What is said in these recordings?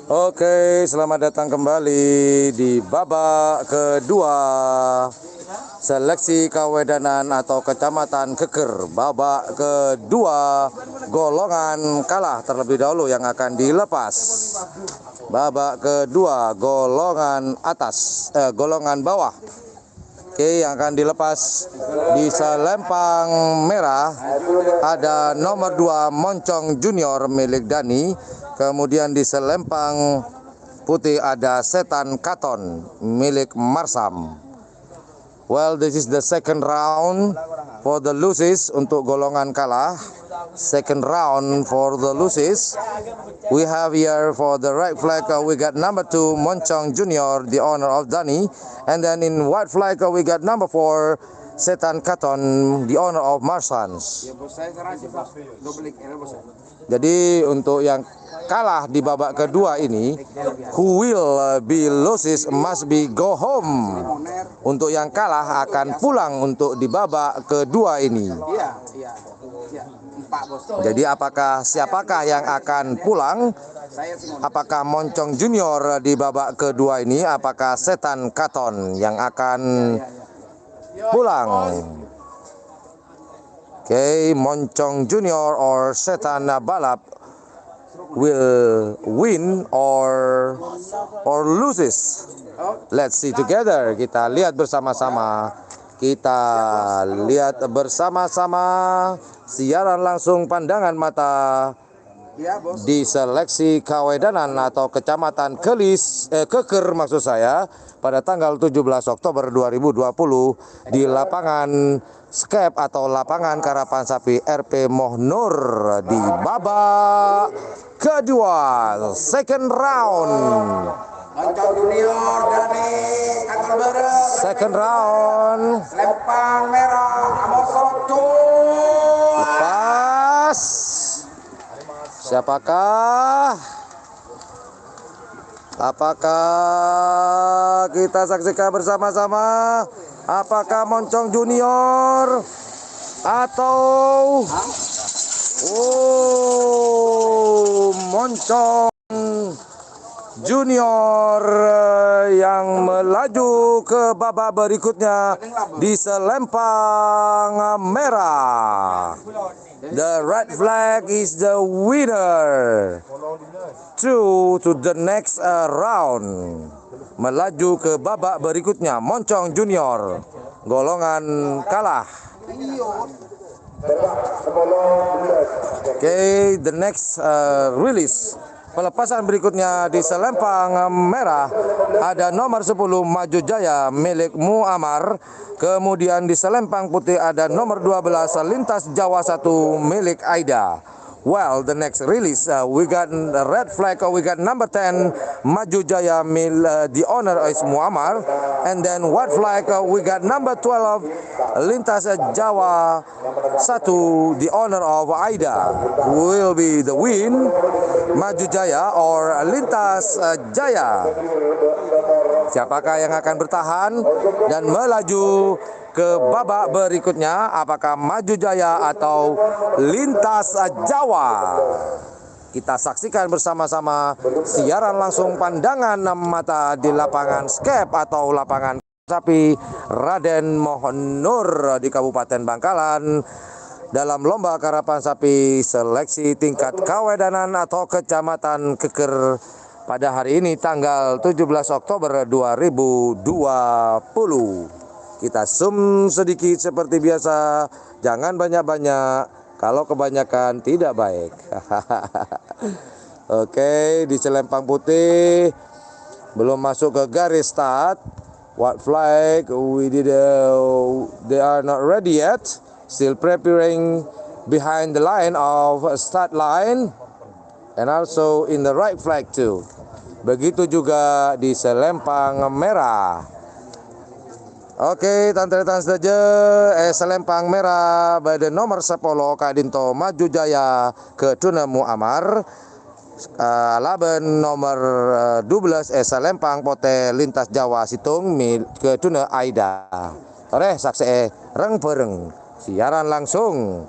Oke, selamat datang kembali di babak kedua seleksi kawedanan atau kecamatan Keker. Babak kedua golongan kalah terlebih dahulu yang akan dilepas. Babak kedua golongan atas, golongan bawah. Oke, yang akan dilepas di selempang merah ada nomor 2 Moncong Junior milik Dani. Kemudian di selempang putih ada Setan Katon milik Marsam. Well, this is the second round for the losses untuk golongan kalah. Second round for the losses. We have here for the red flag we got number 2 Moncong Junior, the owner of Dani, and then in white flag we got number 4 Setan Katon, the owner of Marsans. Jadi untuk yang kalah di babak kedua ini, who will be losses must be go home. Untuk yang kalah akan pulang untuk di babak kedua ini. Jadi siapakah yang akan pulang? Apakah Moncong Junior di babak kedua ini? Apakah Setan Katon yang akan pulang? Oke, Moncong Junior or Setan Balap will win or loses. Let's see together. Kita lihat bersama-sama. Siaran langsung pandangan mata di seleksi kawedanan atau kecamatan Keker maksud saya pada tanggal 17 Oktober 2020 di lapangan Skep atau lapangan Karapan Sapi RP Mohnur di babak kedua, second round. Moncong Junior dari Angkor Bareng. Second round. Lempang merah Amosoto. Lepas. Siapakah? Apakah kita saksikan bersama-sama? Apakah Moncong Junior atau Moncong Junior yang melaju ke babak berikutnya di selempang merah. The red flag is the winner to the next round. Melaju ke babak berikutnya Moncong Junior, golongan kalah. Okay, the next release. Pelepasan berikutnya di selempang merah ada nomor 10 Maju Jaya milik Muammar. Kemudian di selempang putih ada nomor 12 Lintas Jawa 1 milik Aida. Well, the next release we got the red flag. We got number 10 Maju Jaya the owner is Muammar, and then white flag we got number 12 Lintas Jawa 1 the owner of Aida. Will be the win Maju Jaya or Lintas Jaya. Siapakah yang akan bertahan dan melaju ke babak berikutnya? Apakah Maju Jaya atau Lintas Jawa? Kita saksikan bersama-sama siaran langsung pandangan mata di lapangan Skep atau lapangan Sapi Raden Mohnur di Kabupaten Bangkalan dalam lomba karapan sapi seleksi tingkat kawedanan atau kecamatan Keker pada hari ini tanggal 17 Oktober 2020. Kita zoom sedikit seperti biasa, jangan banyak-banyak, kalau kebanyakan tidak baik. Oke, di selempang putih belum masuk ke garis start. White flag, they are not ready yet, still preparing behind the line of start line, and also in the right flag too. Begitu juga di selempang merah. Oke, tanteretan saja selempang merah pada nomor 10 Kadinto Maju Jaya ke Tuna Muammar. Laban nomor 12 selempang pote Lintas Jawa Situng ke Tuna Aida. Tore saksi reng pereng siaran langsung.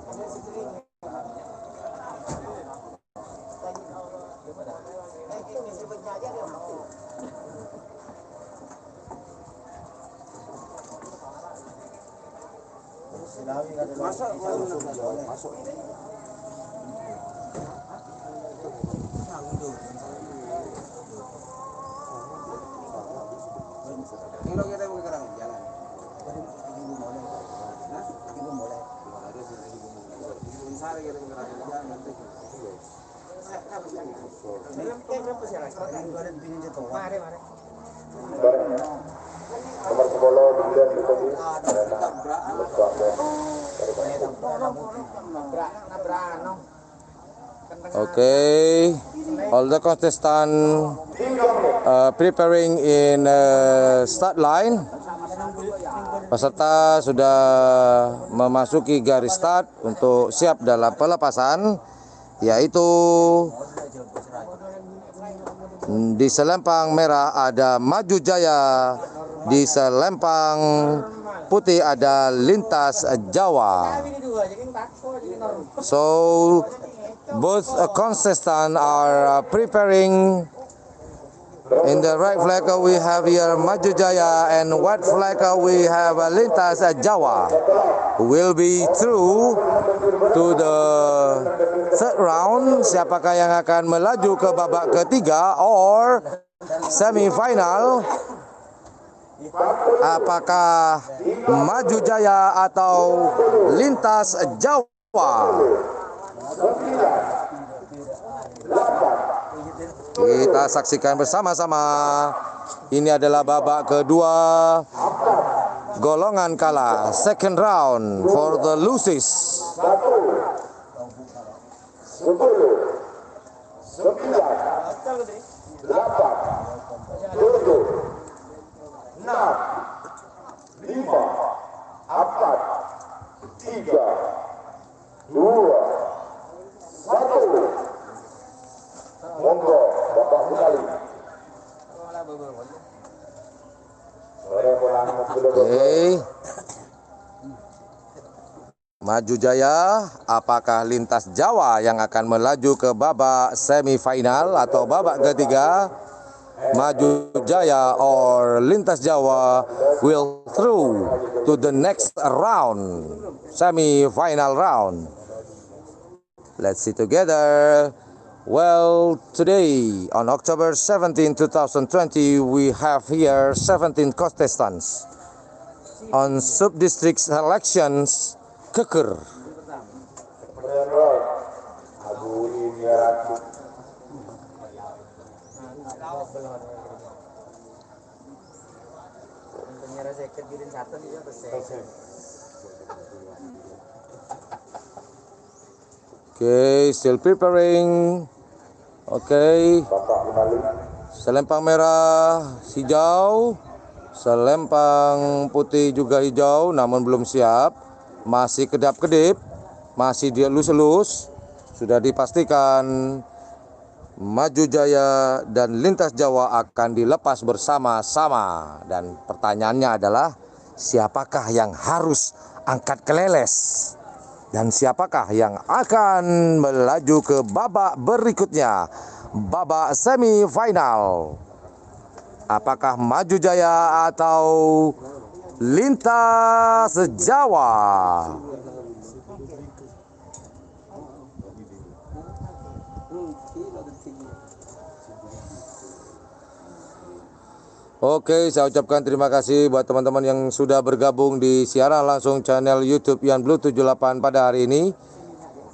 Nomor 10 kemudian ditulis Okay, all the contestants preparing in start line. Peserta sudah memasuki garis start untuk siap dalam pelepasan, yaitu di selempang merah ada Maju Jaya, di selempang putih ada Lintas Jawa. So both contestants are preparing. In the right flag we have here Maju Jaya, and white flag we have Lintas Jawa, who will be through to the third round. Siapakah yang akan melaju ke babak ketiga or semifinal? Apakah Maju Jaya atau Lintas Jawa? Kita saksikan bersama-sama. Ini adalah babak kedua golongan kalah, second round for the losers. 10, 9, 8, 7, 6, 5, 4, 3, 2, 1, 'Monggo Bapak kembali. Oke. Maju Jaya, apakah Lintas Jawa yang akan melaju ke babak semifinal atau babak ketiga? Maju Jaya or Lintas Jawa will through to the next round, semi-final round. Let's see together. Well, today on October 17, 2020, we have here 17 contestants on sub-district selections Keker. Okay, still preparing. Okay, selempang merah hijau, selempang putih juga hijau, namun belum siap, masih kedap-kedip, masih dielus-elus. Sudah dipastikan Maju Jaya dan Lintas Jawa akan dilepas bersama-sama. Dan pertanyaannya adalah, siapakah yang harus angkat keleles? Dan siapakah yang akan melaju ke babak berikutnya, babak semifinal? Apakah Maju Jaya atau Lintas Jawa? Oke, saya ucapkan terima kasih buat teman-teman yang sudah bergabung di siaran langsung channel YouTube Yan Blue 78 pada hari ini,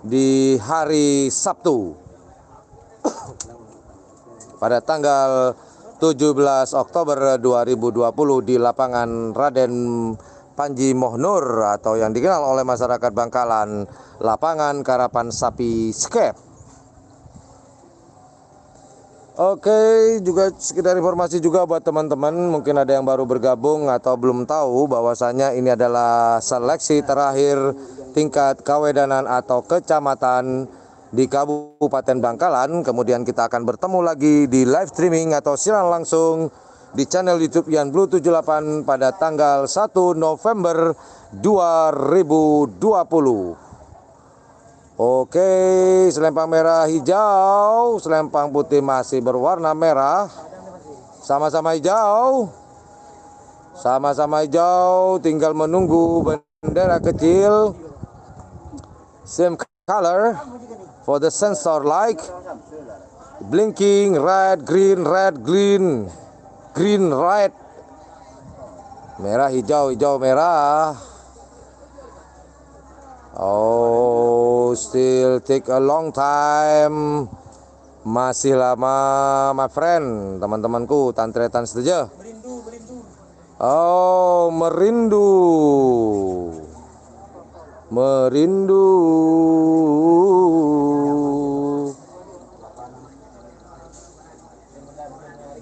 di hari Sabtu pada tanggal 17 Oktober 2020 di lapangan Raden Panji Mohnur atau yang dikenal oleh masyarakat Bangkalan, lapangan Karapan Sapi Skep. Oke, juga sekedar informasi juga buat teman-teman, mungkin ada yang baru bergabung atau belum tahu bahwasanya ini adalah seleksi terakhir tingkat kawedanan atau kecamatan di Kabupaten Bangkalan. Kemudian kita akan bertemu lagi di live streaming atau siaran langsung di channel YouTube Yan Blue 78 pada tanggal 1 November 2020. Oke, selempang merah hijau, selempang putih masih berwarna merah. Sama-sama hijau. Sama-sama hijau, tinggal menunggu bendera kecil. Same color for the sensor light. Blinking red, green, green, red. Merah, hijau, hijau, merah. Oh, still take a long time. Masih lama, my friend, teman-temanku, tantretan setuju. Oh, merindu. Merindu.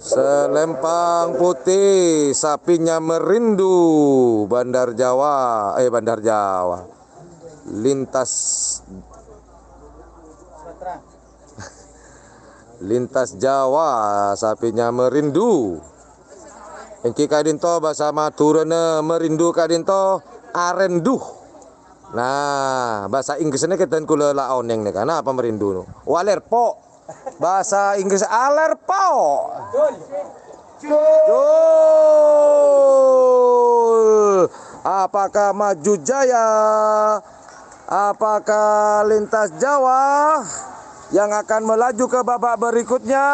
Selempang putih, sapinya merindu. Bandar Jawa, Bandar Jawa. Lintas Jawa, sapinya merindu. Engki kadinto bahasa Maturana merindu kadinto arenduh. Nah, bahasa Inggrisnya kita kula laon yang nih, karena apa merindu no? Walerpo. Bahasa Inggris alerpo. Jul. Apakah Maju Jaya? Apakah Lintas Jawa yang akan melaju ke babak berikutnya?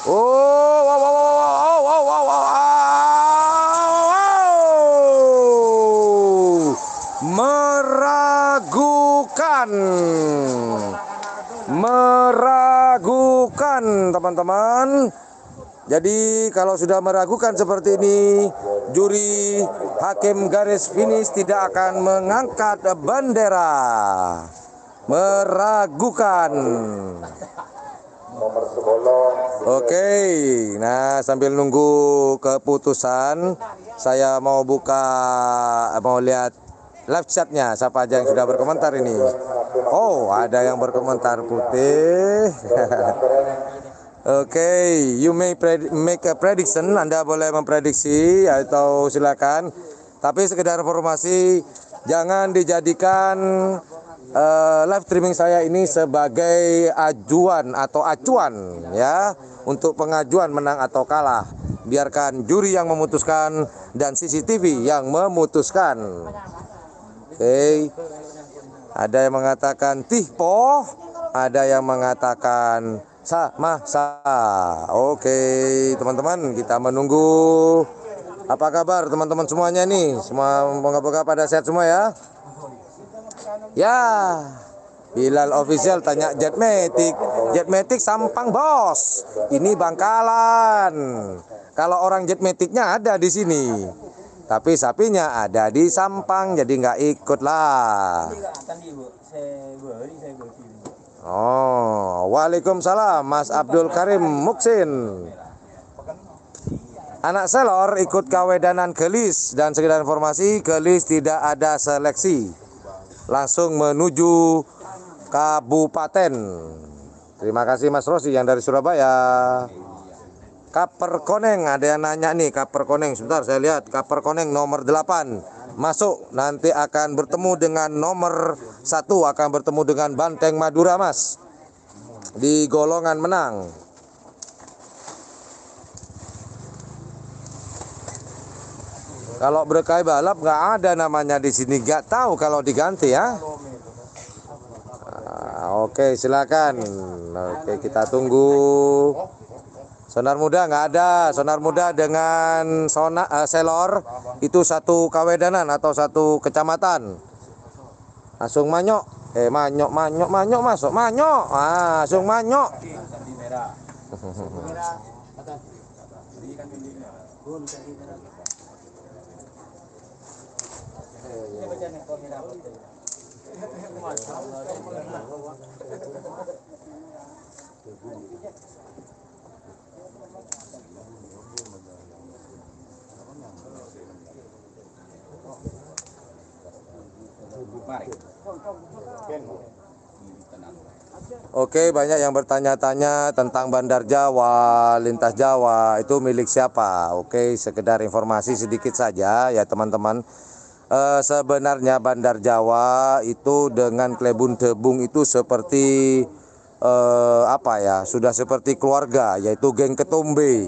Oh, wow, wow, wow, wow, wow, wow, wow. Meragukan, teman-teman. Jadi kalau sudah meragukan seperti ini, juri hakim garis finish tidak akan mengangkat bendera. Meragukan. Nomor 10. Oke, nah sambil nunggu keputusan, saya mau lihat live chatnya, siapa aja yang sudah berkomentar ini. Oh, ada yang berkomentar putih. Oke, you may make a prediction, Anda boleh memprediksi atau silakan. Tapi sekedar informasi, jangan dijadikan live streaming saya ini sebagai ajuan atau acuan ya untuk pengajuan menang atau kalah. Biarkan juri yang memutuskan dan CCTV yang memutuskan. Oke. Ada yang mengatakan tihpo, ada yang mengatakan sama. Oke, teman-teman, kita menunggu. Apa kabar teman-teman semuanya nih? Semua moga-moga pada sehat semua ya. Ya, Bilal official tanya Jetmatic. Jetmatic Sampang bos. Ini Bangkalan. Kalau orang Jetmaticnya ada di sini, tapi sapinya ada di Sampang, jadi nggak ikut lah. Oh, waalaikumsalam Mas Abdul Karim Muksin. Anak selor ikut kawedanan Gelis, dan sekedar informasi Gelis tidak ada seleksi, langsung menuju kabupaten. Terima kasih Mas Rosi yang dari Surabaya. Kaper Koneng, ada yang nanya nih, Kaper Koneng, sebentar saya lihat. Kaper Koneng nomor 8 masuk, nanti akan bertemu dengan nomor 1, akan bertemu dengan Banteng Madura Mas di golongan menang. Kalau berkait balap nggak ada namanya di sini, nggak tahu kalau diganti ya. Oke, silakan. Oke, kita tunggu. Sonar muda nggak ada. Sonar muda dengan selor itu satu kawedanan atau satu kecamatan. Langsung manyok. Manyok masuk manyok. Langsung manyok. Oke, banyak yang bertanya-tanya tentang Bandar Jawa, Lintas Jawa, itu milik siapa? Oke, sekedar informasi sedikit saja ya teman-teman. Sebenarnya Bandar Jawa itu dengan Klebun Tebung itu seperti apa ya, sudah seperti keluarga, yaitu geng Ketombe.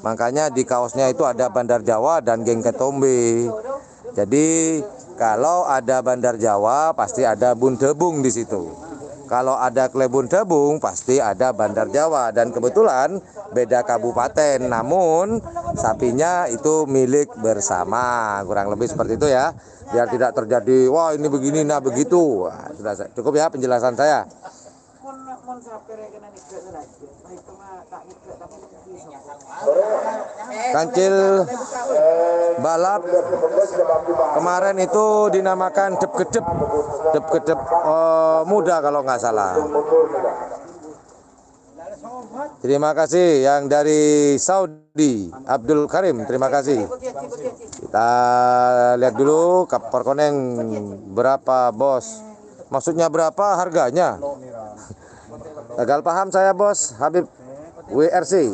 Makanya di kaosnya itu ada Bandar Jawa dan geng Ketombe. Jadi kalau ada Bandar Jawa pasti ada Bun Tebung di situ. Kalau ada Klebun Tebung pasti ada Bandar Jawa, dan kebetulan beda kabupaten, namun sapinya itu milik bersama, kurang lebih seperti itu ya, biar tidak terjadi wah ini begini nah begitu. Wah, sudah cukup ya penjelasan saya. Kancil balap kemarin itu dinamakan dep kedep muda kalau nggak salah. Terima kasih yang dari Saudi, Abdul Karim, terima kasih. Kita lihat dulu kapal koneng berapa bos, maksudnya berapa harganya. Gagal paham saya bos, Habib WRC.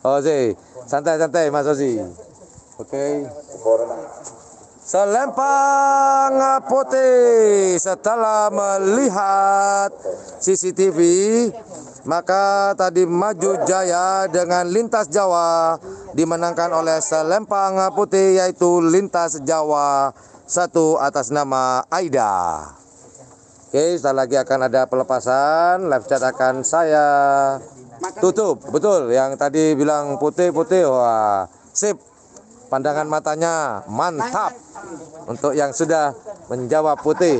Ozi, santai-santai Mas Ozi. Oke. Selempang putih setelah melihat CCTV, maka tadi Maju Jaya dengan Lintas Jawa dimenangkan oleh Selempang putih, yaitu Lintas Jawa 1 atas nama Aida. Oke, setelah lagi akan ada pelepasan, live chat akan saya tutup. Betul, yang tadi bilang putih-putih, wah sip. Pandangan matanya mantap untuk yang sudah menjawab putih.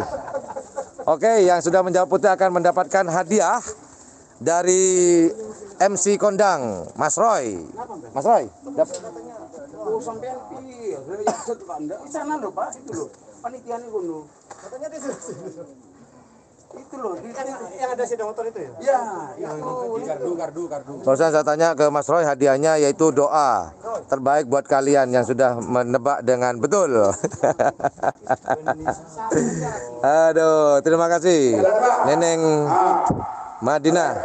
Oke, yang sudah menjawab putih akan mendapatkan hadiah dari MC kondang Mas Roy. Mas Roy, Oh, sampean piye? Ya satu Anda. Di sana loh, Pak. Itu loh. Panitiane kono. Katanya di itu loh, yang ada sepeda motor itu ya? Ya, itu. Gardu. barusan saya tanya ke Mas Roy, hadiahnya yaitu doa terbaik buat kalian yang sudah menebak dengan betul. Aduh, terima kasih Neneng Madinah.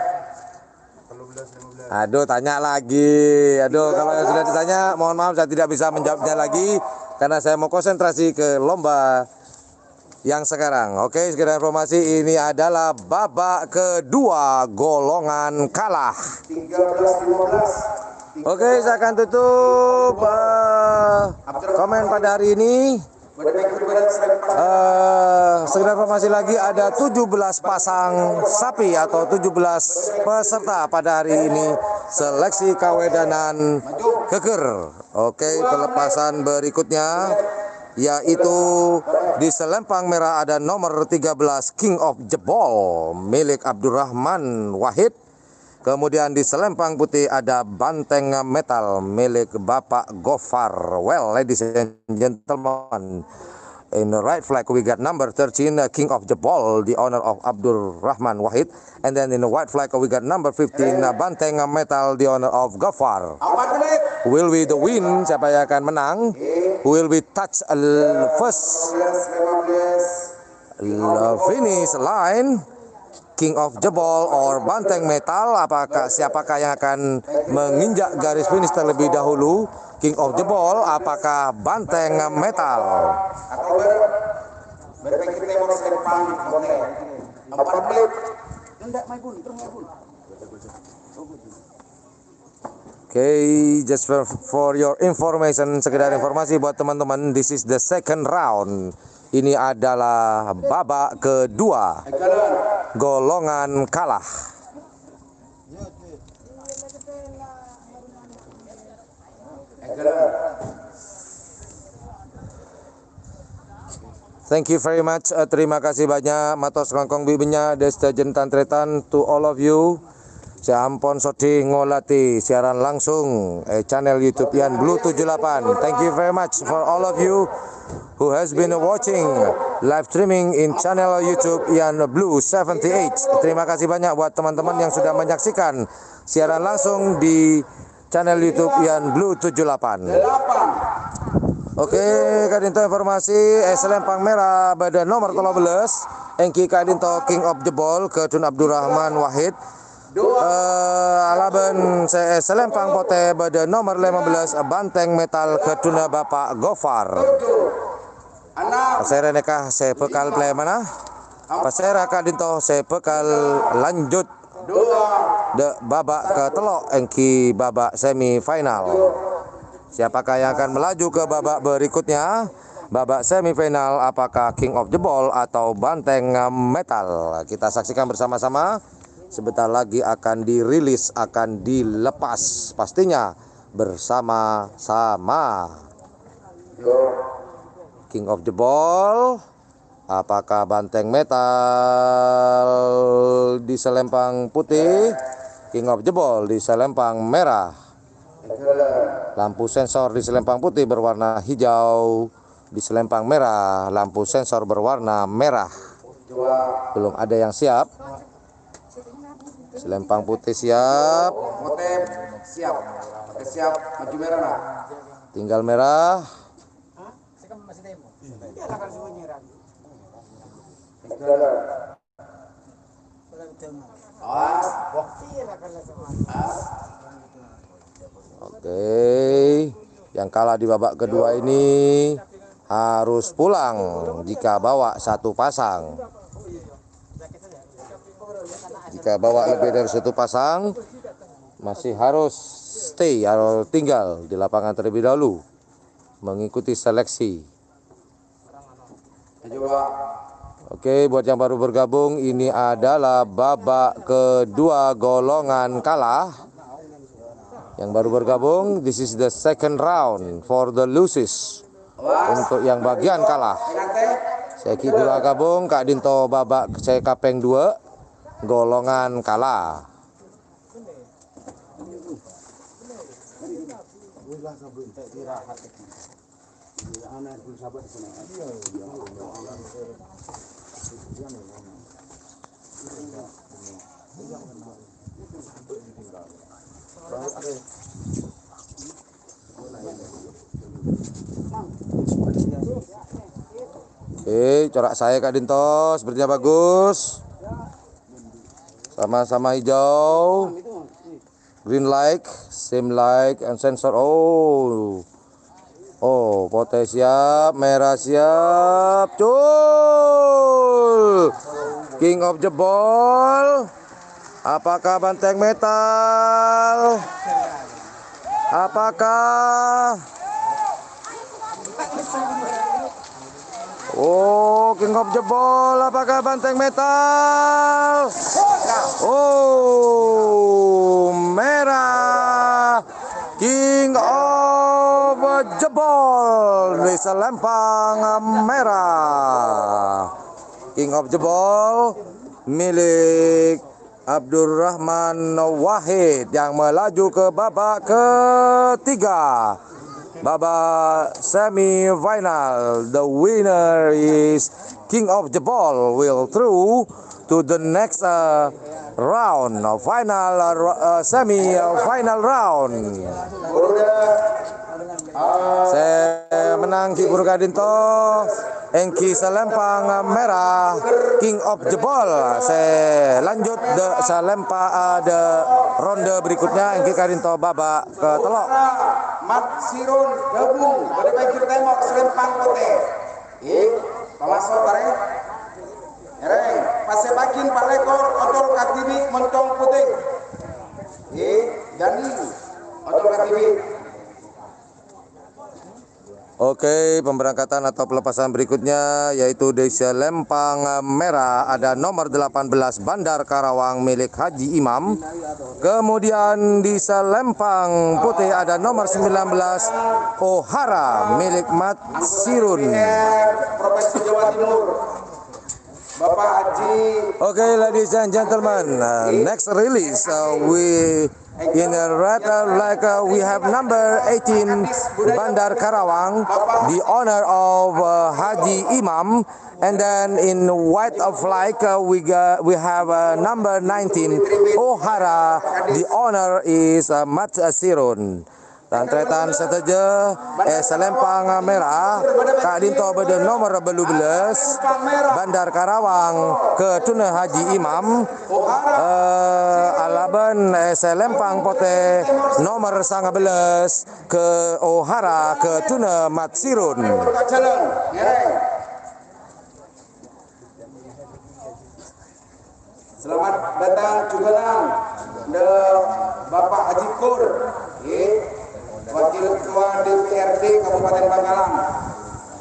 Aduh, tanya lagi. Aduh, kalau yang sudah ditanya, mohon maaf saya tidak bisa menjawabnya lagi karena saya mau konsentrasi ke lomba yang sekarang. Oke, sekedar informasi, ini adalah babak kedua golongan kalah. 13-15. Oke, saya akan tutup komen pada hari ini. Sekedar informasi lagi, ada 17 pasang sapi atau 17 peserta pada hari ini seleksi kawedanan keker. Oke, pelepasan berikutnya yaitu di Selempang merah ada nomor 13 King of Jebol milik Abdurrahman Wahid. Kemudian di Selempang putih ada Banteng Metal milik Bapak Gofar. Well, ladies and gentlemen, in the right flag we got number 13 King of Jebol, the owner of Abdurrahman Wahid. And then in the white flag we got number 15 Banteng Metal, the owner of Gofar. 4 menit. Will we the win? Siapa yang akan menang? Will we touch first 15. finish line? King of Jebol or Banteng Metal? Siapakah yang akan menginjak garis finish terlebih dahulu? King of Jebol apakah Banteng Metal? Berpikir timur Selempang boleh. 4 menit. Enggak, Maipun, terus Maipun. Okay, just for your information, sekedar informasi buat teman-teman, this is the second round. Ini adalah babak kedua golongan kalah. Thank you very much. Terima kasih banyak matos langkong bibinya desta jentan tretan to all of you. Saya ampon sodi ngolati siaran langsung channel YouTube Yan Blue 78. Thank you very much for all of you who has been watching live streaming in channel YouTube Yan Blue 78. Terima kasih banyak buat teman-teman yang sudah menyaksikan siaran langsung di channel YouTube Yan Blue 78. Oke, kadinto informasi Selempang merah pada nomor 13 Engki kadinto King of Jebol ke Tun Abdurrahman Wahid. Alaben CS Selempang Pote pada nomor 15 Banteng Metal Ketuna Bapak Gofar. Pasera nekah saya bekal play mana? Pasera kadinto saya bekal lanjut de babak ke telok engki babak semifinal. Siapakah yang akan melaju ke babak berikutnya? Babak semifinal, apakah King of the Ball atau Banteng Metal? Kita saksikan bersama-sama. Sebentar lagi akan dirilis, akan dilepas pastinya bersama-sama. King of the Ball, apakah Banteng Metal di selempang putih? King of the Ball di selempang merah. Lampu sensor di selempang putih berwarna hijau, di selempang merah lampu sensor berwarna merah. Belum ada yang siap. Selempang putih siap. Motif siap. Oke, siap. Maju merah lah. Tinggal merah. Oke, yang kalah di babak kedua ini harus pulang jika bawa satu pasang. Jika bawa lebih dari satu pasang, masih harus stay atau tinggal di lapangan terlebih dahulu mengikuti seleksi. Oke, buat yang baru bergabung, ini adalah babak kedua golongan kalah. Yang baru bergabung, this is the second round for the losers. Untuk yang bagian kalah, saya kira gabung Kak Dinto babak saya kapeng 2 golongan kalah. Oke, corak saya Kak Dinto sepertinya bagus. Sama-sama hijau. Green light, same light and sensor. Oh, pote siap, merah siap. Cul. King of the Ball. Apakah Banteng Metal? Apakah King of the Ball, apakah Banteng Metal? Merah. King of the Ball di selempang merah. King of the Ball milik Abdurrahman Wahid yang melaju ke babak ketiga. Babak semifinal, the winner is King of the Ball will through to the next round, semi-final round. Saya menang Ki Purwo Kadinto, engki selempang merah King of the Ball. Saya lanjut de ronde berikutnya engki Kadinto babak ke telok. Mat Sirun gabung dari bajur tembok selempang putih. Pamasok bareng. Ereng, pase bakin parlekor odol katibi mentong putih. Dani odol katibi. Oke, pemberangkatan atau pelepasan berikutnya yaitu di selempang merah ada nomor 18 Bandar Karawang milik Haji Imam. Kemudian di selempang putih ada nomor 19 Ohara milik Mat Sirun. Provinsi Jawa Timur. Bapak Haji. Okay, ladies and gentlemen, next release we in red we have number 18 Bandar Karawang, the owner of Haji Imam, and then in white of flag we have number 19 Ohara, the owner is Mat Sirun. Rantretan seteja Selempang Merah Kak Dinto beda nomor 12 Bandar Karawang ke Tuna Haji Imam Alaban Selempang Pote nomor 19 ke Ohara ke Tuna Matsirun. Selamat datang juga Bapak Haji Kur, Wakil Ketua DPRD Kabupaten Bangkalan,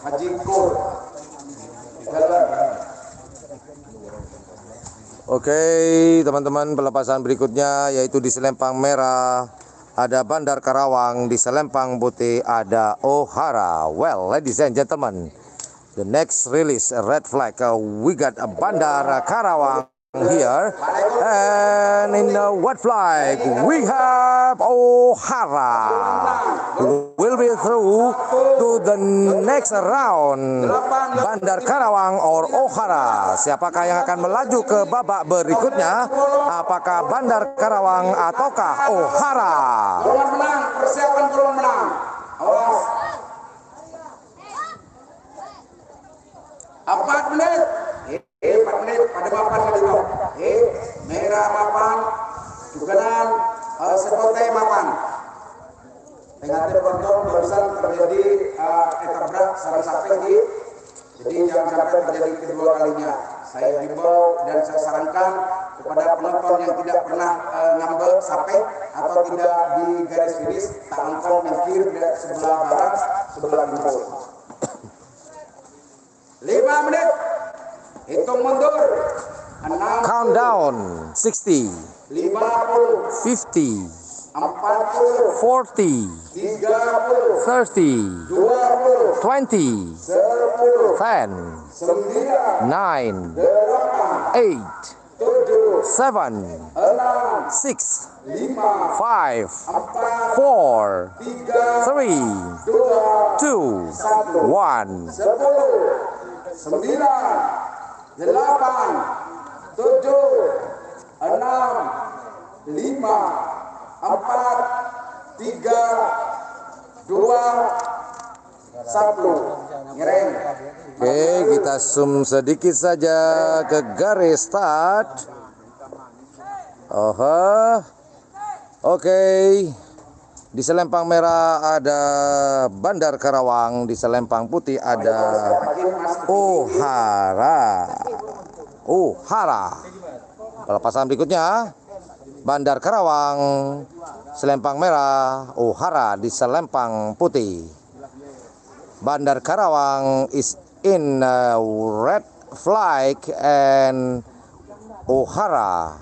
Haji Kur. Oke, teman-teman, pelepasan berikutnya yaitu di Selempang Merah ada Bandar Karawang, di Selempang Putih ada Ohara. Well, ladies and gentlemen, the next release red flag. We got a Bandar Karawang here, and in the white flag we have Ohara. Will be through to the next round. Bandar Karawang or Ohara. Siapakah yang akan melaju ke babak berikutnya? Apakah Bandar Karawang ataukah Ohara? Golongan menang, persiapan golongan menang. Awas. 4 menit. 4 menit pada papan tadi. Merah papan, Juganan, Sepote papan. Negatif kontrol barusan terjadi etabrak sarang sapi. Jadi jangan sampai terjadi kedua kalinya. Saya himbau dan saya sarankan kepada penonton yang tidak pernah ngambil sapi atau tidak di garis finish, tak langsung mengkir sebelah barat, sebelah timur. 5 menit. Hitung mundur. 6, Countdown 60, 50, 50, 40, 40, 30, 30, 20, 20, 10, 10, 9, 9, 8, 7, 7, 6, 6, 5, 5, 4, 4, 3, 3, 2, 2, 1. 10, 9, 8, 7, 6, 5, 4, 3, 2, 1. Ngereng. Oke, kita zoom sedikit saja ke garis start. Oke. Di Selempang Merah ada Bandar Karawang, di Selempang Putih ada Ohara. Pelepasan berikutnya Bandar Karawang, Selempang Merah, Ohara di Selempang Putih. Bandar Karawang is in red flag and Ohara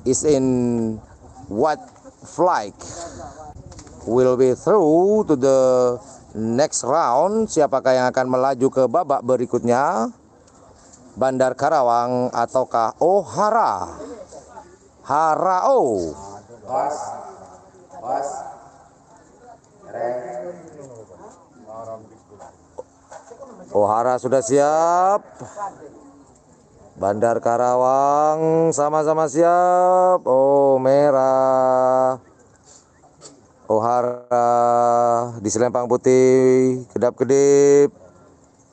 is in white flag. Will be through to the next round. Siapakah yang akan melaju ke babak berikutnya? Bandar Karawang ataukah Ohara? Harao. Was. Ohara sudah siap. Bandar Karawang sama-sama siap. Oh, merah. Ohara di Selempang Putih, kedap-kedip.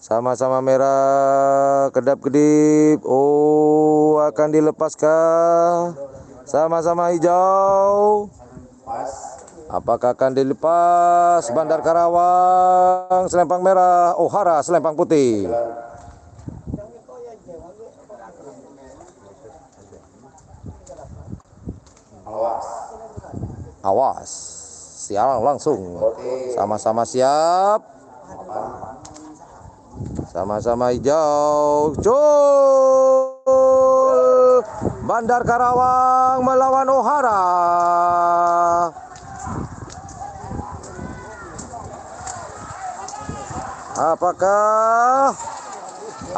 Sama-sama merah, kedap-kedip. Oh, akan dilepaskah? Sama-sama hijau. Apakah akan dilepas? Bandar Karawang, Selempang Merah, Ohara, Selempang Putih. Awas. Sialang langsung. Sama-sama siap. Sama-sama hijau. Cul. Bandar Karawang melawan Ohara.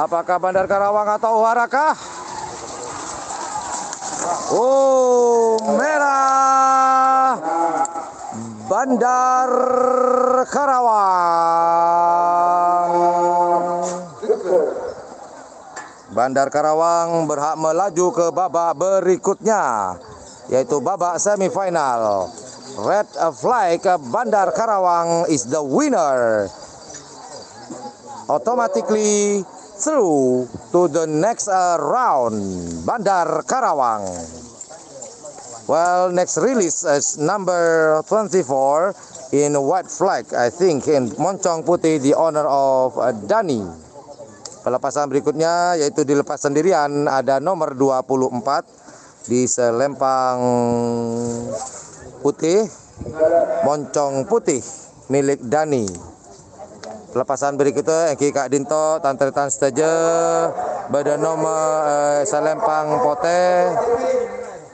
Apakah Bandar Karawang atau Ohara kah? Oh, merah. Bandar Karawang. Bandar Karawang berhak melaju ke babak berikutnya, yaitu babak semifinal. red flag Bandar Karawang is the winner. Automatically through to the next round. Bandar Karawang. Well, next release is number 24 in white flag, I think, in Moncong Putih, the owner of Dani. Pelepasan berikutnya yaitu dilepas sendirian, ada nomor 24 di Selempang Putih, Moncong Putih milik Dani. Pelepasan berikutnya Eki Kak Dinto, Tantretan Stage, pada nomor Selempang Pote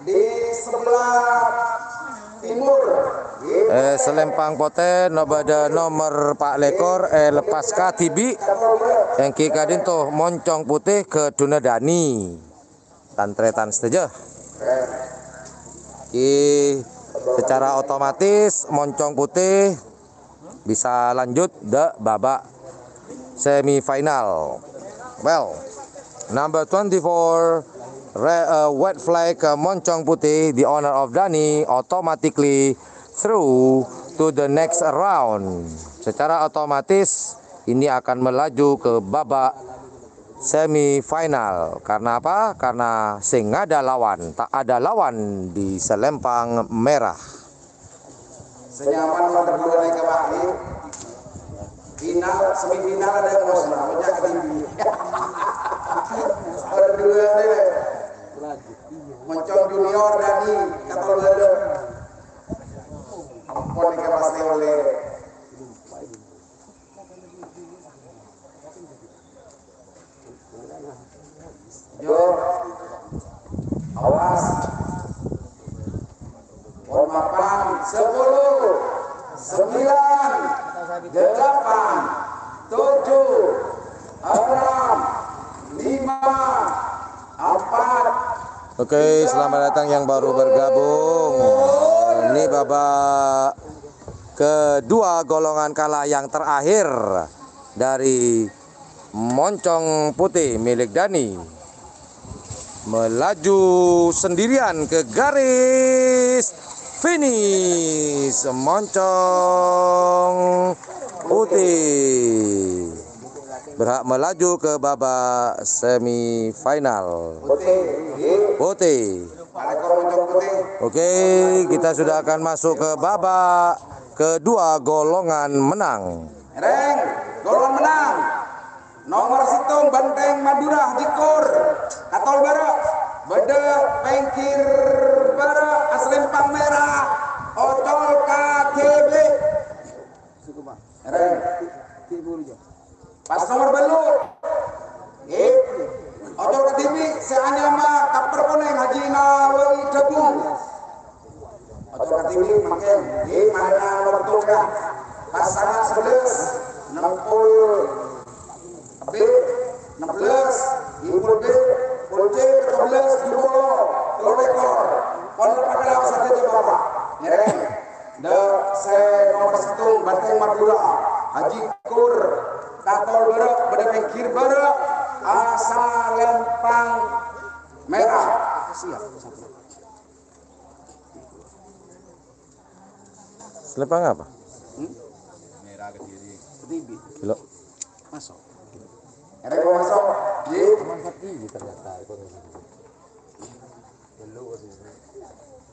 di sebelah timur. Selempang Pote pada nomor Pak Lekor lepas Katibi Eki Kak Dinto, Moncong Putih ke Duna Dani. Tantretan Stage. Secara otomatis Moncong Putih bisa lanjut ke babak semifinal. Well, number 24 white flag Moncong Putih, the owner of Dani, automatically through to the next round. Secara otomatis ini akan melaju ke babak semifinal. Karena apa? Karena sing ada lawan, tak ada lawan di Selempang Merah. Senyaman nomor 2 naik ke bawah. Final, semifinal ada Kosma, punya Ketimbi. Berdua deh. Moncong Junior Dani kata berdua. Ampun ke pasti oleh. Yo, awas. Mohon maaf, 10, 9, 8, 7, 6, 5, 4. Oke, selamat datang yang baru bergabung. Ini babak kedua golongan kalah yang terakhir dari Moncong Putih milik Dani. Melaju sendirian ke garis finish. Moncong Putih berhak melaju ke babak semifinal. Putih. Oke, kita sudah akan masuk ke babak kedua golongan menang. Reng, golongan menang. Nomor situng Banteng Madura Jikur Katol Barat Bede Pengkir Barat Selempang Merah Otol KTB. Reng, pas nomor belu Otol KTB seanyama Kaper Koneng Haji Nawawi Debu. Otol KTB makin mana nomor tunggal pasangan 11 60 B 16 Ibu B Pol C 13 Jumbo Lolekor Pol Padalau satu Jawa Nyereng de se nomor situng Banteng Madura Haji Kur Katol Barat Bede Pengkir Barat Selempang Merah. Siap. Selempang apa? Merah Kediri. Kilo. Masuk. Ada yang masuk. Di. Ternyata.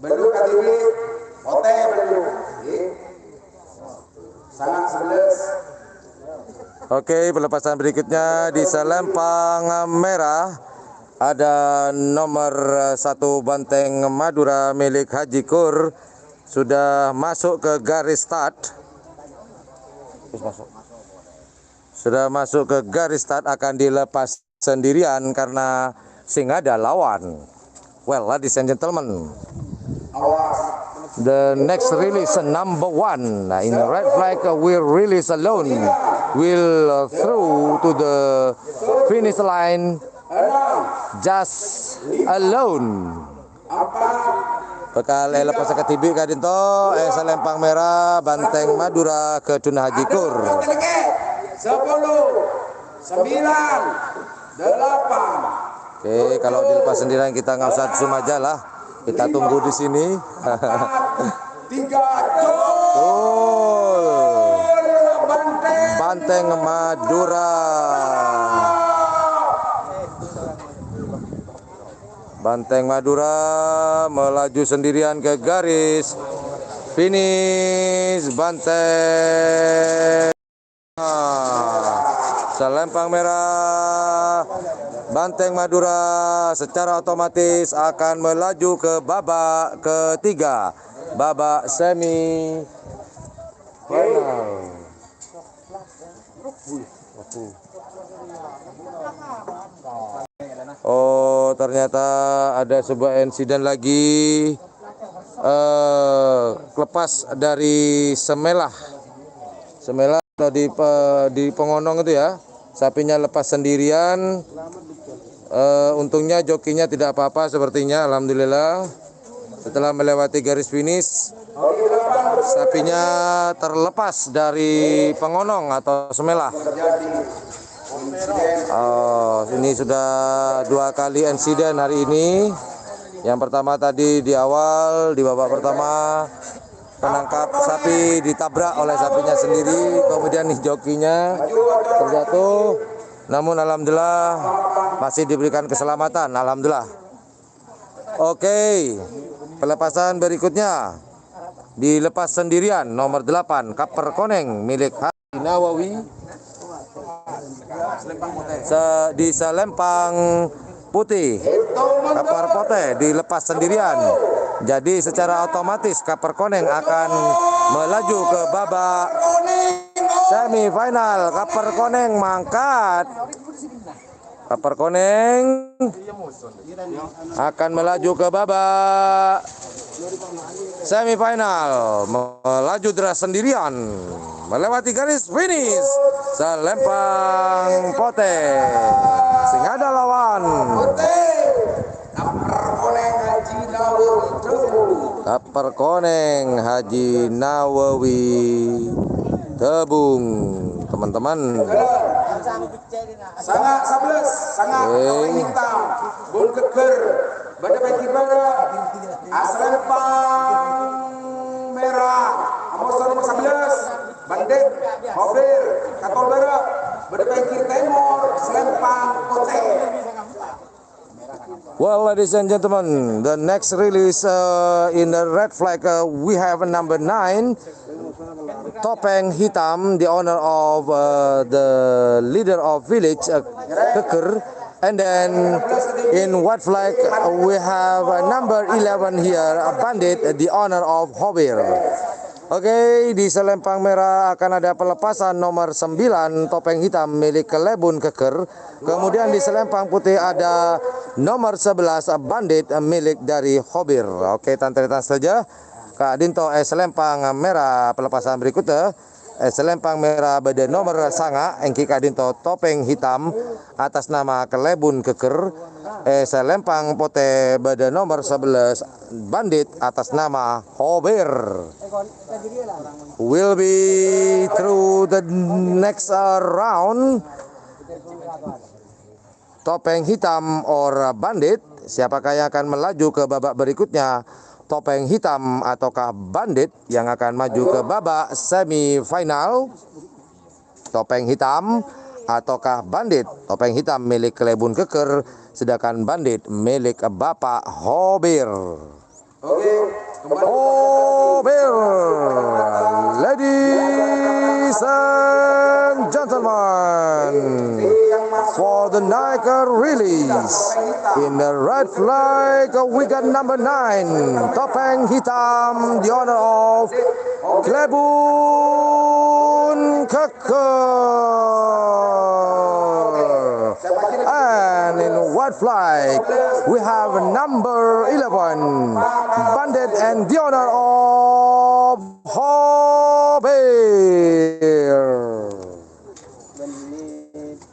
Belu KTB. Hotel belu. Sangat 11. Oke, pelepasan berikutnya di Selempang Merah ada nomor 1 Banteng Madura milik Haji Kur sudah masuk ke garis start. Sudah masuk ke garis start, akan dilepas sendirian karena sing ada lawan. Well, ladies and gentlemen, the next release number 1 in red flag will release alone, will through to the finish line just alone. Bekal lepas ke tibi Kadinto Selempang Merah Banteng Madura ke Duna Haji Kur. 10, 9, 8. Oke, kalau dilepas sendirian kita nggak usah zoom aja lah. Kita tunggu di sini. 3 Banteng Madura. Banteng Madura melaju sendirian ke garis finish. Banteng selempang merah. Banteng Madura secara otomatis akan melaju ke babak ketiga, babak semi final. Oh, ternyata ada sebuah insiden lagi. Lepas dari semelah di Pengonong itu ya, sapinya lepas sendirian. Untungnya jokinya tidak apa-apa sepertinya, alhamdulillah. Setelah melewati garis finish, sapinya terlepas dari pengonong atau semelah. Ini sudah 2 kali insiden hari ini. Yang pertama tadi di awal, di babak pertama, penangkap sapi ditabrak oleh sapinya sendiri, kemudian jokinya terjatuh. Namun alhamdulillah masih diberikan keselamatan, alhamdulillah. Oke, pelepasan berikutnya dilepas sendirian nomor 8 Kaper Koneng milik Haji Nawawi di Selempang Putih. Kaper Pote dilepas sendirian. Jadi secara otomatis Kaper Koneng akan melaju ke babak semifinal. Kaper Koneng mangkat. Kaper Koneng akan melaju ke babak semifinal, melaju deras sendirian, melewati garis finish. Selempang Pote, sing ada lawan. Kaper Koneng Haji Nawawi Tebung, teman-teman. Sangat 11, sangat hitam, bun keker, pada bagi barat, Selempang merah, nomor 11, Bandit, Hobir, Katol barat, pada bagi timur, Selempang Pote. Well, ladies and gentlemen, the next release in the red flag, we have number 9, Topeng Hitam, the owner of the leader of village, Keker. And then in white flag, we have number 11 here, Bandit, the owner of Hobir. Oke, di Selempang Merah akan ada pelepasan nomor 9 Topeng Hitam milik Kelebun Keker. Kemudian di Selempang Putih ada nomor 11 Bandit milik dari Hobir. Oke, tantang saja Kak Dinto Selempang Merah pelepasan berikutnya. Selempang Merah pada nomor sanga engki Kak Dinto Topeng Hitam atas nama Kelebun Keker. Selempang Pote pada nomor 11 Bandit atas nama Hobir. Will be through the next round. Topeng Hitam or Bandit, siapakah yang akan melaju ke babak berikutnya? Topeng Hitam ataukah Bandit yang akan maju ke babak semifinal? Topeng Hitam ataukah Bandit? Topeng Hitam milik Kelebun Keker, sedangkan Bandit milik Bapak Hobir. Hobir, ladies and gentlemen, for the night release in the red flag, we got number 9, Topeng Hitam, the owner of Kelebun Keker. And in white flag, we have number 11, Bandit and the owner of Hobir.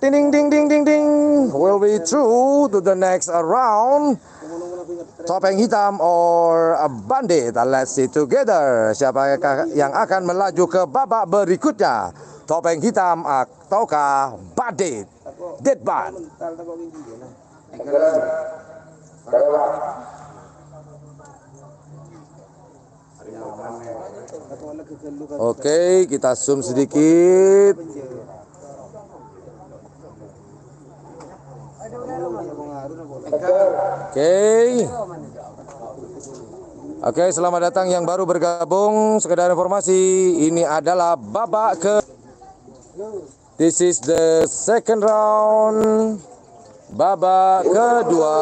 Ding ding ding ding ding. Will be through to the next round. Topeng Hitam or Bandit. Let's see together. Siapa yang akan melaju ke babak berikutnya? Topeng Hitam ataukah Bandit? Deadban. Oke, kita zoom sedikit. Oke, selamat datang yang baru bergabung. Sekedar informasi, ini adalah babak ke. This is the second round. Babak kedua.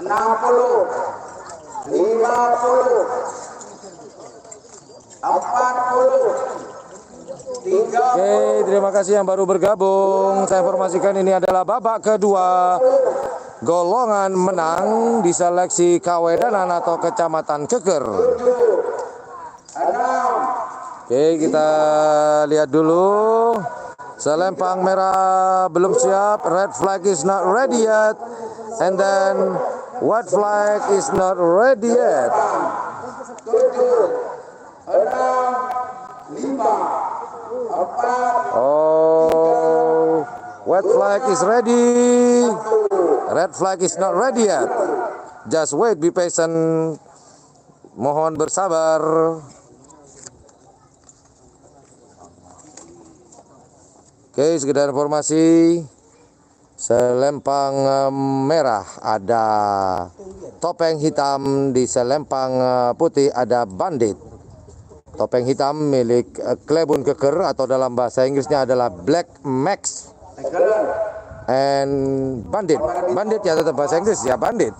60, 50, 40, 30. Oke, terima kasih yang baru bergabung. Saya informasikan ini adalah babak kedua. Golongan menang di seleksi Kawedanan atau Kecamatan Keker. Oke, kita lihat dulu. Selempang merah belum siap. Red flag is not ready yet. And then white flag is not ready yet. 7, 6, 5, 4. Oh, white flag is ready. Red flag is not ready yet. Just wait, be patient. Mohon bersabar. Oke, sekedar informasi. Selempang merah ada topeng hitam, di selempang putih ada bandit. Topeng hitam milik Klebun Keker atau dalam bahasa Inggrisnya adalah Black Max. And bandit ya tetap bahasa Inggris ya, bandit.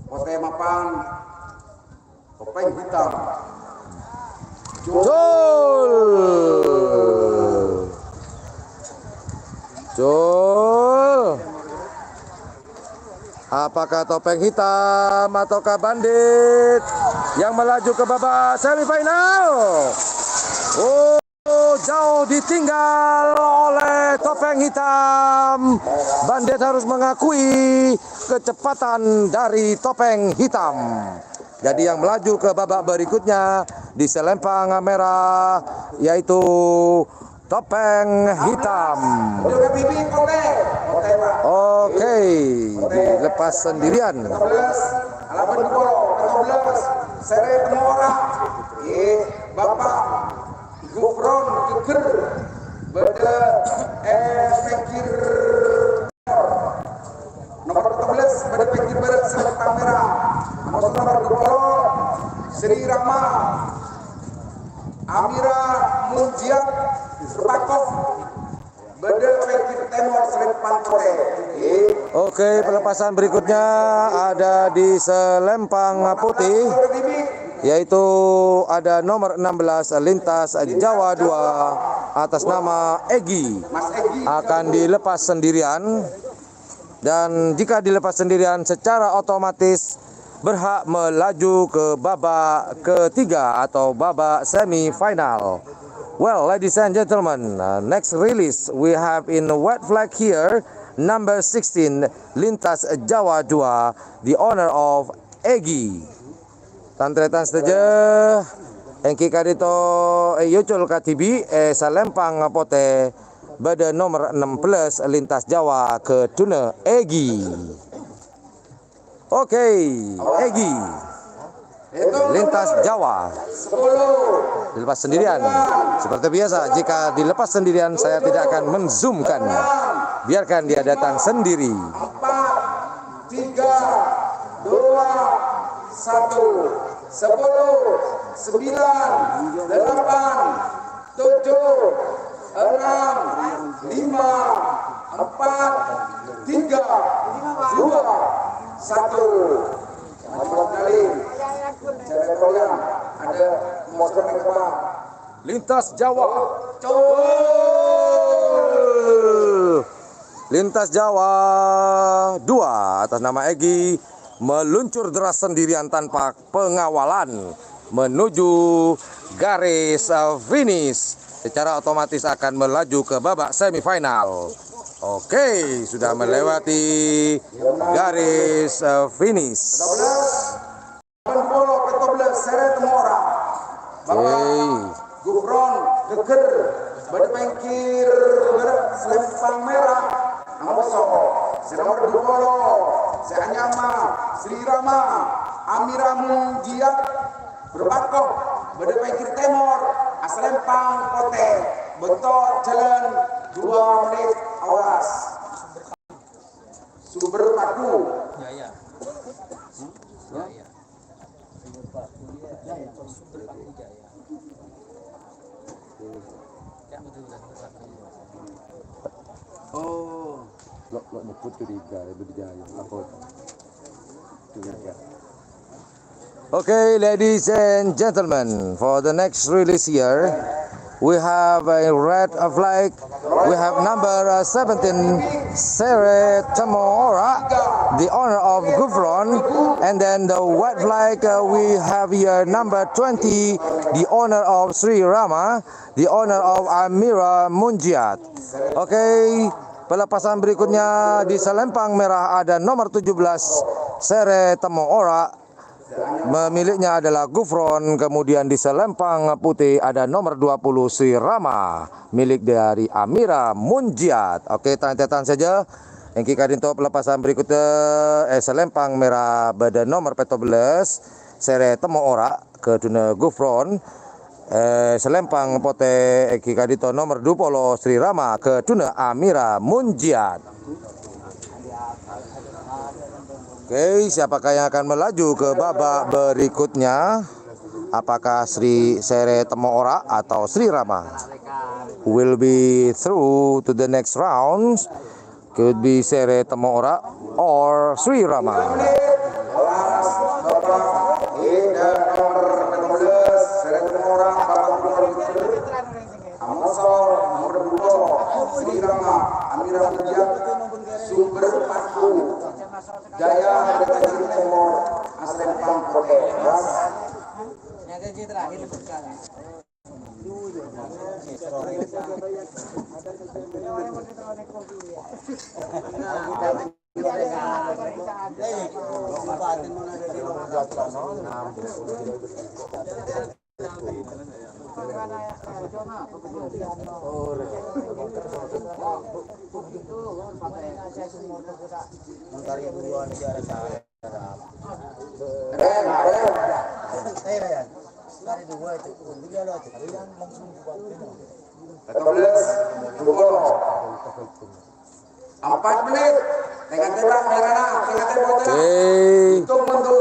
Pote mapan, topeng hitam. Jol. Apakah topeng hitam ataukah bandit yang melaju ke babak semifinal? Oh, jauh ditinggal oleh topeng hitam. Bandit harus mengakui kecepatan dari topeng hitam. Jadi yang melaju ke babak berikutnya di selempang merah yaitu topeng hitam. Oke, dilepas sendirian. Bapak Gufron Keker beda pengkir nomor 14 beda pengkir berat selempang merah. Nomor 20 Sri Rama Amira Munjiat Bakov beda pengkir tenor selempang kore. Oke, pelepasan berikutnya ada di selempang putih, yaitu ada nomor 16 Lintas Jawa 2 atas nama Egi akan dilepas sendirian, dan jika dilepas sendirian secara otomatis berhak melaju ke babak ketiga atau babak semifinal. Well, ladies and gentlemen, next release we have in white flag here number 16 Lintas Jawa 2, the owner of Egi. Tantretan saja engki kadito yucul katibi salempang pote pada nomor 16 Lintas Jawa ke tuna Egi. Oke, Egi Lintas Jawa dilepas sendirian. Seperti biasa, jika dilepas sendirian saya tidak akan menzoomkan. Biarkan dia datang sendiri. 4, 3, 2, 1, 10, 9, 8, 7, 6, 5, 4, 3, 2, 1. Ada motor yang kebang. Lintas Jawa. Lintas Jawa 2 atas nama Egi meluncur deras sendirian tanpa pengawalan menuju garis finish. Secara otomatis akan melaju ke babak semifinal. Oke, sudah melewati garis finish. 14 Seret Mora. Gufron Keker berpengkir selempang merah. Nomor 1 nomor 20 Seanyama Sri Rama Amira Munjiat berbakoh beda pinggir timur, Aslempang Pote, bentok jalan 2 menit awas. Sumber Paku. Jaya. Jaya. Sumber Paku Jaya. Sumber Paku Jaya. Ya betul. Oh. Lo nyebut curiga, lebih jaya. Okay, ladies and gentlemen, for the next release here, we have a red flag. We have number 17, Sere Tamora, the owner of Gufron, and then the white flag we have here number 20, the owner of Sri Rama, the owner of Amira Munjiat. Okay, pelepasan berikutnya di Selempang Merah ada nomor 17, Sere Tamora. Pemiliknya adalah Gufron, kemudian di Selempang Putih ada nomor 20 Sri Rama, milik dari Amira Munjiat. Oke, tahan saja. Engki kadinto pelepasan berikutnya Selempang Merah pada nomor 14 Sere Temo Ora ke Duna Gufron. Selempang Pote Engki kadinto nomor 20 Sri Rama ke Duna Amira Munjiat. Oke, siapakah yang akan melaju ke babak berikutnya? Apakah Sri Sere Temoora atau Sri Rama? Will be through to the next round. Could be Sere Temoora or Sri Rama. Sumber Paku Jaya dengan timur Aslempang Pote. Yang terakhir sekarang.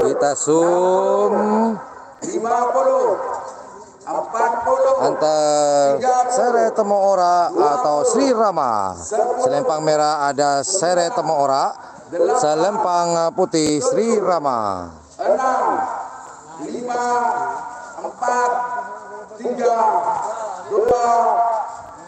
Kita zoom 50 40 antar Sere Temoora atau Sri Rama. Selempang merah ada Sere Temoora, selempang putih Sri Rama. 6 5 4 3 2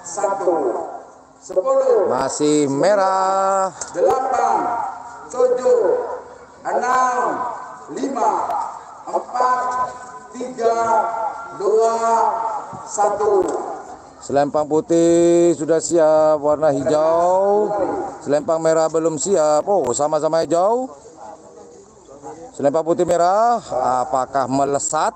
1 10 Masih merah. 8 7 6 5 4 3 2 1. Selempang putih sudah siap warna hijau. Selempang merah belum siap. Oh, sama-sama hijau. Selempang putih merah, apakah melesat?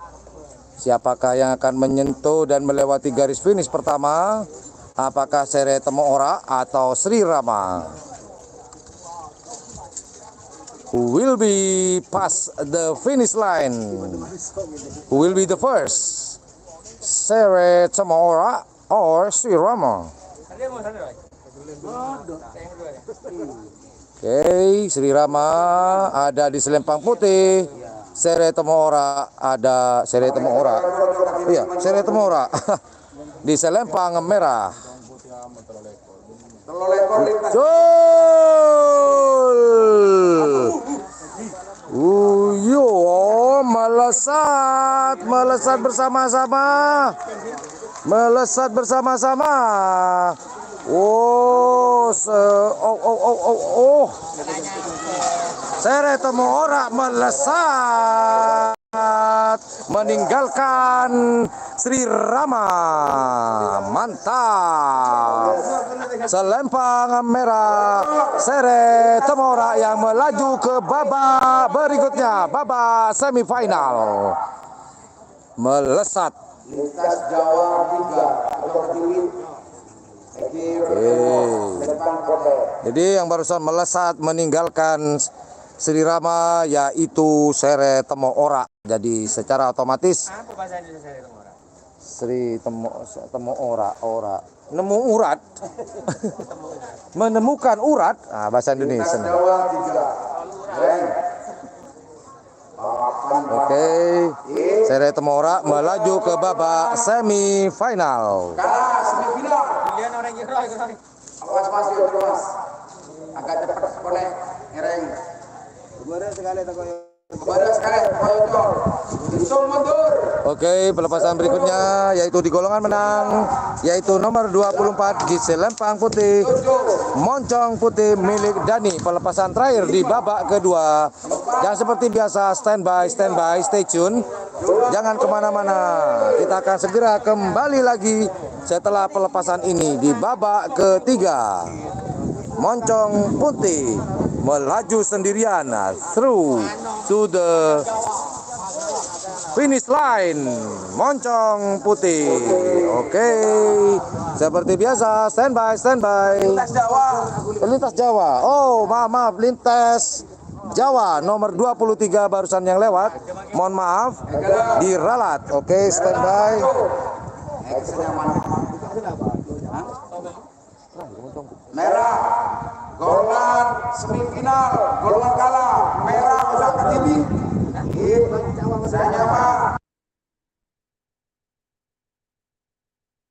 Siapakah yang akan menyentuh dan melewati garis finish pertama? Apakah Sere Temoora atau Sri Rama? Who will be past the finish line? Who will be the first? Sere Temoora or Sri Rama? Oke, Sri Rama ada di selempang putih. Sere Temoora ada Sere Temoora. Iya, Sere Temoora di selempang merah. Jol. Melesat bersama-sama. Melesat bersama-sama. Sere Temoora melesat meninggalkan Sri Rama. Mantap. Selempang merah Sere Temoora yang melaju ke babak berikutnya, babak semifinal. Melesat. Lintas Jawa 3 atau berdiri. Jadi yang barusan melesat meninggalkan Sri Rama yaitu Sere Temoora. Jadi secara otomatis Apa bahasa Indonesia Sere Temoora? Sri temu ora nemu urat. Menemukan urat. Ah, bahasa Indonesia. Jawa 3. Reng. Oke. Seri Temora melaju ke babak semifinal. Kalah semifinal. Pilihan orang kira itu. Awas mas, yuk mas. Agak cepat konek. Reng. Kemarin sekali tak koyo. Kepada sekali, koyo. Langsung mundur. Oke, pelepasan berikutnya yaitu di golongan menang yaitu nomor 24 di Selempang Putih, Moncong Putih milik Dani. Pelepasan terakhir di babak kedua. Dan seperti biasa standby, stay tune. Jangan kemana-mana. Kita akan segera kembali lagi setelah pelepasan ini di babak ketiga. Moncong Putih melaju sendirian through to the finish line. Moncong Putih. Oke. Seperti biasa standby. Lintas Jawa. Oh, maaf, lintas Jawa nomor 23 barusan yang lewat. Mohon maaf. Diralat. Oke, standby. Merah. Golongan semifinal. Golongan kalah. Merah udah ke TV.